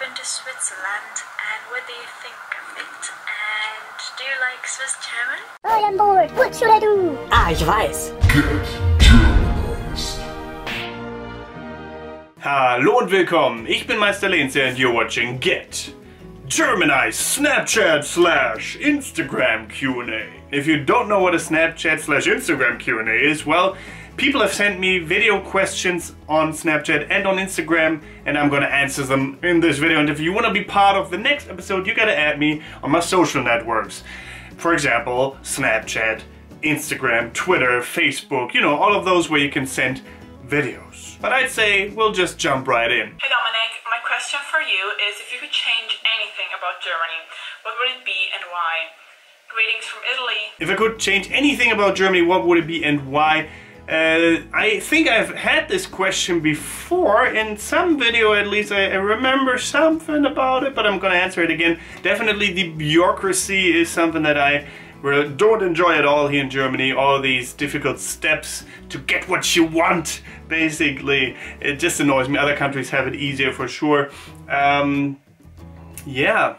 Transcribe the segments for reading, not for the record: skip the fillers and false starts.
been to Switzerland, and what do you think of it? And do you like Swiss German? I am bored. What should I do? Ah, ich weiß. Get Germanized. Hallo und willkommen. Ich bin Meister Lenze and you're watching Get Germanized Snapchat/Instagram Q&A. If you don't know what a Snapchat/Instagram Q&A is, well, people have sent me video questions on Snapchat and on Instagram, and I'm gonna answer them in this video. And if you wanna be part of the next episode, you gotta add me on my social networks. For example, Snapchat, Instagram, Twitter, Facebook, you know, all of those where you can send videos. But I'd say we'll just jump right in. Hey Dominic, my question for you is if you could change anything about Germany, what would it be and why? Greetings from Italy. If I could change anything about Germany, what would it be and why? I think I've had this question before in some video, at least I remember something about it, but I'm gonna answer it again. Definitely the bureaucracy is something that I don't enjoy at all here in Germany. All these difficult steps to get what you want, basically. It just annoys me. Other countries have it easier for sure. Yeah,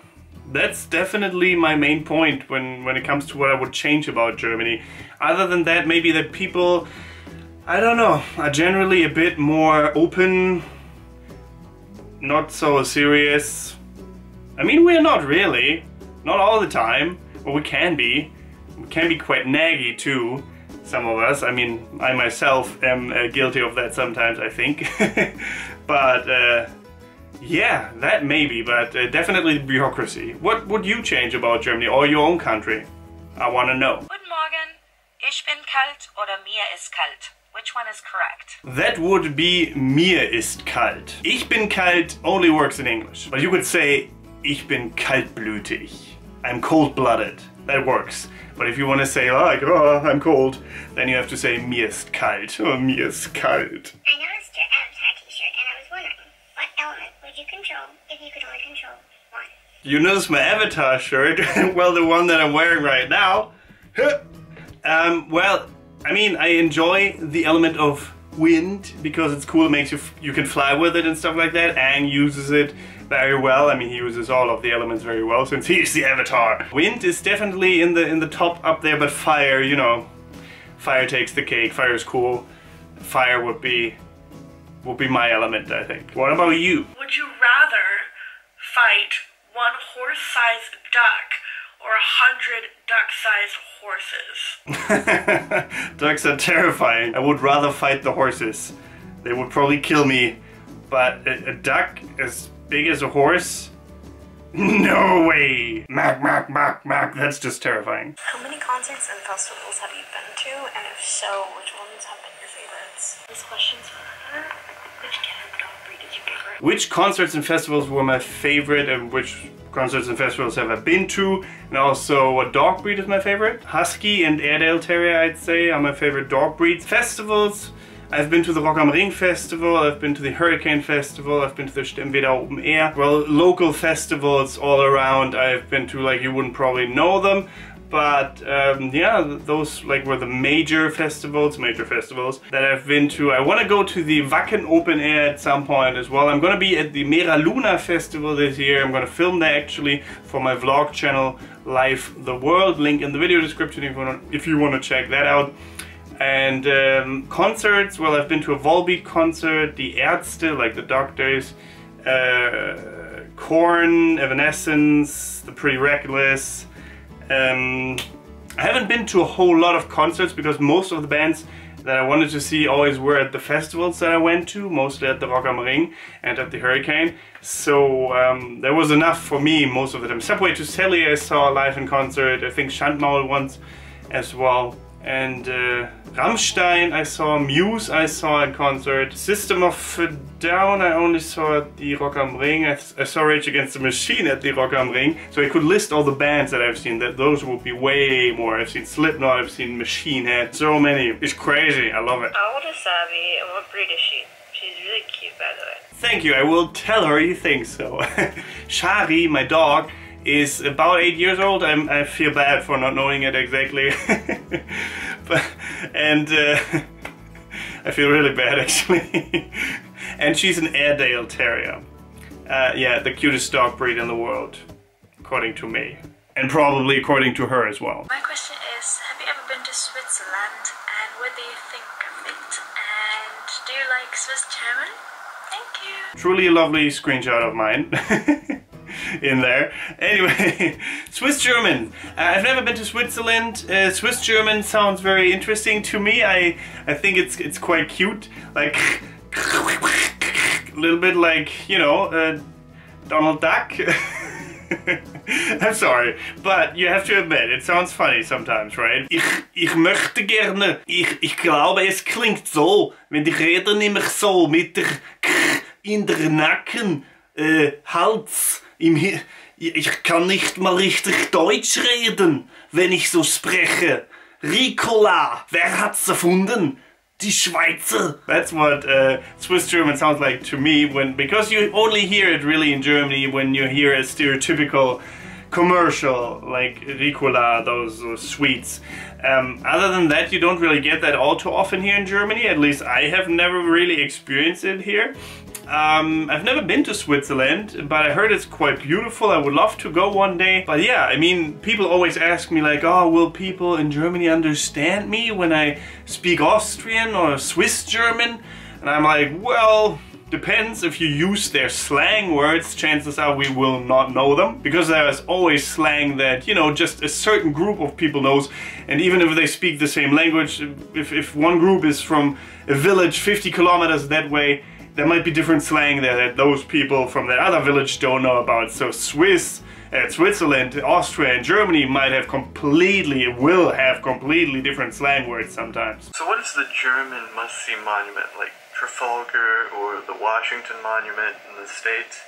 that's definitely my main point when it comes to what I would change about Germany. Other than that, maybe that people, I don't know, are generally a bit more open, not so serious. I mean, we're not really, not all the time, but we can be. We can be quite naggy too, some of us. I mean, I myself am guilty of that sometimes, I think. But yeah, that maybe, but definitely the bureaucracy. What would you change about Germany or your own country? I want to know. Guten Morgen. Ich bin kalt oder mir ist kalt. Which one is correct? That would be mir ist kalt. Ich bin kalt only works in English. But you could say ich bin kaltblütig. I'm cold-blooded. That works. But if you want to say like, oh, I'm cold, then you have to say mir ist kalt. Oh, mir ist kalt. I noticed your Avatar t-shirt and I was wondering, what element would you control if you could only control one? You noticed my Avatar shirt? Well, the one that I'm wearing right now. Well, I mean, I enjoy the element of wind because it's cool. It makes you can fly with it and stuff like that. Aang uses it very well. I mean, he uses all of the elements very well since he's the Avatar. Wind is definitely in the top up there, but fire, you know, fire takes the cake. Fire is cool. Fire would be my element, I think. What about you? Would you rather fight one horse-sized duck or 100 duck-sized horses? Ducks are terrifying. I would rather fight the horses. They would probably kill me. But a duck as big as a horse? No way! Mac, mac, mac, mac. That's just terrifying. How many concerts and festivals have you been to? And if so, which ones have been your favorites? This question's for her. Which cat or dog breed is your favorite? Which concerts and festivals were my favorite and which concerts and festivals have I been to? And also what dog breed is my favorite? Husky and Airedale Terrier, I'd say, are my favorite dog breeds. Festivals, I've been to the Rock am Ring Festival, I've been to the Hurricane Festival, I've been to the Stemweder Open Air. Well, local festivals all around I've been to, like you wouldn't probably know them. But yeah, those like were the major festivals that I've been to. I want to go to the Wacken Open Air at some point as well. I'm going to be at the Mera Luna Festival this year. I'm going to film there actually for my vlog channel, Live the World. Link in the video description if you want to check that out. And concerts, well, I've been to a Volbeat concert, the Ärzte, like the Doctors, Korn, Evanescence, The Pretty Reckless. I haven't been to a whole lot of concerts because most of the bands that I wanted to see always were at the festivals that I went to, mostly at the Rock am Ring and at the Hurricane. So there was enough for me most of the time. Subway to Sally I saw live in concert, I think Schandmaul once as well. And Rammstein I saw, Muse I saw in concert, System of a Down I only saw at the Rock am Ring, I saw Rage Against the Machine at the Rock am Ring. So I could list all the bands that I've seen, those would be way more. I've seen Slipknot, I've seen Machine Head, so many. It's crazy, I love it. How old is Savi and what breed is she? She's really cute, by the way. Thank you, I will tell her you think so. Shari, my dog, is about 8 years old. I feel bad for not knowing it exactly. I feel really bad actually. And she's an Airedale Terrier. yeah, the cutest dog breed in the world, according to me. And probably according to her as well. My question is, have you ever been to Switzerland, and what do you think of it? And do you like Swiss German? Thank you. Truly a lovely screenshot of mine in there. Anyway, Swiss German. I've never been to Switzerland. Swiss German sounds very interesting to me. I think it's quite cute. Like a little bit like, you know, Donald Duck. I'm sorry, but you have to admit, it sounds funny sometimes, right? Ich möchte gerne. Ich glaube, es klingt so, wenn die reden nämlich so mit der in der Nacken, Hals, ich kann nicht mal richtig Deutsch reden, wenn ich so spreche. Ricola, wer hat's erfunden? Die Schweizer. That's what Swiss German sounds like to me, because you only hear it really in Germany when you hear a stereotypical commercial like Ricola, those sweets. Other than that, you don't really get that all too often here in Germany. At least I have never really experienced it here. I've never been to Switzerland, but I heard it's quite beautiful. I would love to go one day. But yeah, I mean, people always ask me like, oh, will people in Germany understand me when I speak Austrian or Swiss German? And I'm like, well, depends. If you use their slang words, chances are we will not know them, because there's always slang that, you know, just a certain group of people knows. And even if they speak the same language, if one group is from a village 50 kilometers that way, there might be different slang there that those people from that other village don't know about. So Switzerland, Austria and Germany might have will have completely different slang words sometimes. So what is the German must-see monument, like Trafalgar or the Washington Monument in the States?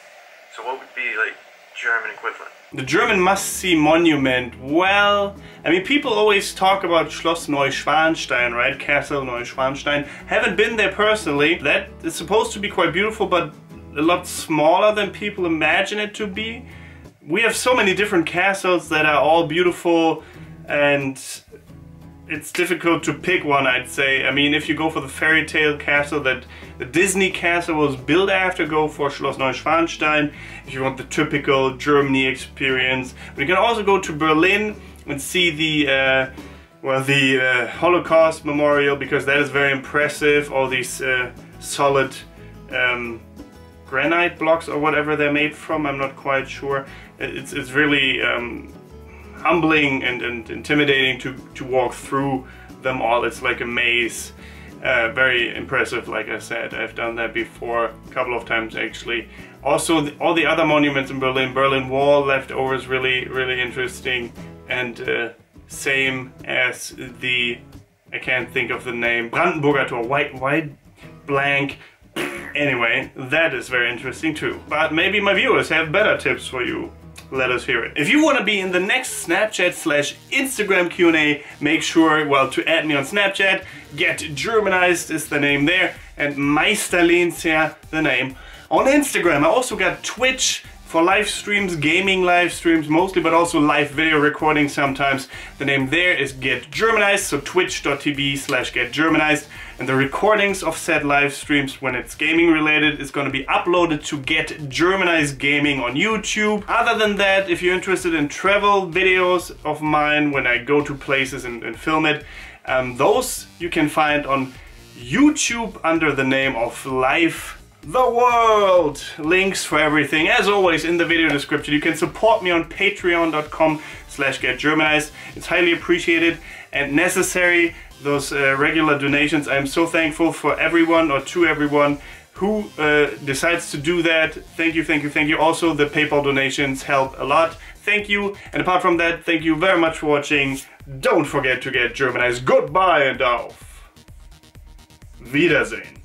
So what would be like German equivalent? The German must-see monument, well, I mean, people always talk about Schloss Neuschwanstein, right? Castle Neuschwanstein. Haven't been there personally. That is supposed to be quite beautiful, but a lot smaller than people imagine it to be. We have so many different castles that are all beautiful, and it's difficult to pick one, I'd say. I mean, if you go for the fairy tale castle that the Disney castle was built after, go for Schloss Neuschwanstein. If you want the typical Germany experience. But you can also go to Berlin and see the Holocaust Memorial, because that is very impressive. All these solid granite blocks or whatever they're made from, I'm not quite sure. It's really humbling and intimidating to walk through them all. It's like a maze. Very impressive, like I said. I've done that before a couple of times actually. Also, all the other monuments in Berlin, Berlin Wall leftovers, really, really interesting. And same as the, I can't think of the name, Brandenburger Tor, white blank. Anyway, that is very interesting too. But maybe my viewers have better tips for you. Let us hear it. If you want to be in the next Snapchat/Instagram Q&A, make sure, well, to add me on Snapchat. Get Germanized is the name there, and Meisterlinsia the name on Instagram. I also got Twitch for live streams, gaming live streams mostly, but also live video recording sometimes. The name there is Get Germanized, so twitch.tv/getgermanized. And the recordings of said live streams, when it's gaming related, is going to be uploaded to Get Germanized Gaming on YouTube. Other than that, if you're interested in travel videos of mine when I go to places and film it, those you can find on YouTube under the name of Live the World. Links for everything, as always, in the video description. You can support me on patreon.com/getgermanized. It's highly appreciated and necessary. Those regular donations, I'm so thankful for everyone, or to everyone, who decides to do that. Thank you, thank you, thank you. Also, the PayPal donations help a lot. Thank you. And apart from that, thank you very much for watching. Don't forget to get Germanized. Goodbye and auf Wiedersehen.